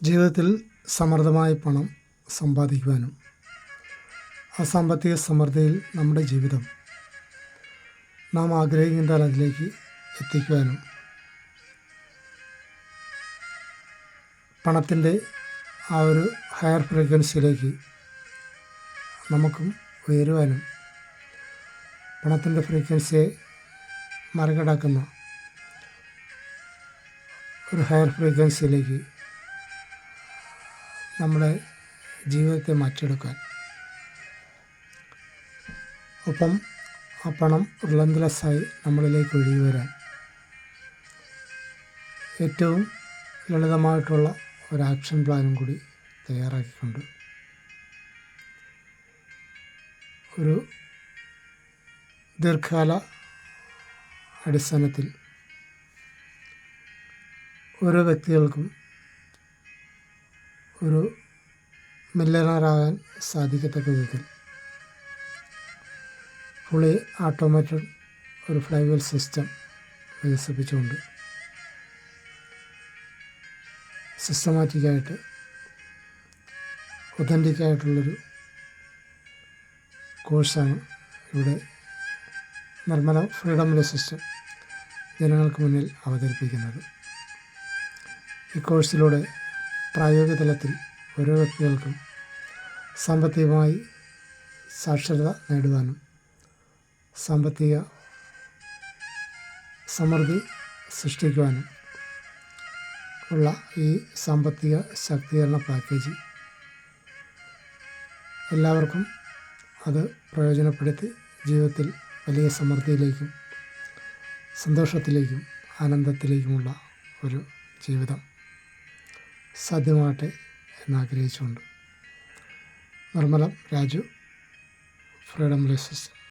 ജീവിതത്തിൽ സമൃദ്ധമായ പണം സമ്പാദിക്കുവാനും ആ സാമ്പത്തിക സമൃദ്ധിയിൽ നമ്മുടെ ജീവിതം നാം ആഗ്രഹിക്കുന്ന തലത്തിലേക്ക് എത്തിക്കുവാനും പണത്തിൻ്റെ ആ ഒരു ഹയർ ഫ്രീക്വൻസിയിലേക്ക് നമുക്കും ഉയരുവാനും പണത്തിൻ്റെ ഫ്രീക്വൻസിയെ മറികടക്കുന്ന ഒരു ഹയർ ഫ്രീക്വൻസിയിലേക്ക് നമ്മുടെ ജീവിതത്തെ മാറ്റിയെടുക്കാൻ, ഒപ്പം ആ പണം റിലന്ത്ലെസ്സായി നമ്മളിലേക്ക് ഒഴുകി വരാൻ ഏറ്റവും ലളിതമായിട്ടുള്ള ഒരു ആക്ഷൻ പ്ലാനും കൂടി തയ്യാറാക്കിക്കൊണ്ട് ഒരു ദീർഘകാല അടിസ്ഥാനത്തിൽ ഓരോ വ്യക്തികൾക്കും ഒരു മില്യണറാകാൻ സാധിക്കത്തക്ക വിധത്തിൽ ഫുള്ളി ഓട്ടോമേറ്റഡ് ഒരു ഫ്ലൈവീൽ സിസ്റ്റം വികസിപ്പിച്ചുകൊണ്ട് സിസ്റ്റമാറ്റിക്കായിട്ട് ഒതൻറ്റിക്കായിട്ടുള്ളൊരു കോഴ്സാണ് ഇവിടെ നിർമ്മല ഫ്രീഡം സിസ്റ്റം ജനങ്ങൾക്ക് മുന്നിൽ അവതരിപ്പിക്കുന്നത്. ഈ കോഴ്സിലൂടെ പ്രായോഗിക തലത്തിൽ ഓരോ വ്യക്തികൾക്കും സാമ്പത്തികമായി സാക്ഷരത നേടുവാനും സാമ്പത്തിക സമൃദ്ധി സൃഷ്ടിക്കുവാനും ഉള്ള ഈ സാമ്പത്തിക ശാക്തീകരണ പാക്കേജ് എല്ലാവർക്കും അത് പ്രയോജനപ്പെടുത്തി ജീവിതത്തിൽ വലിയ സമൃദ്ധിയിലേക്കും സന്തോഷത്തിലേക്കും ആനന്ദത്തിലേക്കുമുള്ള ഒരു ജീവിതം സാധ്യമാകട്ടെ എന്നാഗ്രഹിച്ചുകൊണ്ട് നിർമ്മലം രാജു, ഫ്രീഡം സിസ്റ്റം.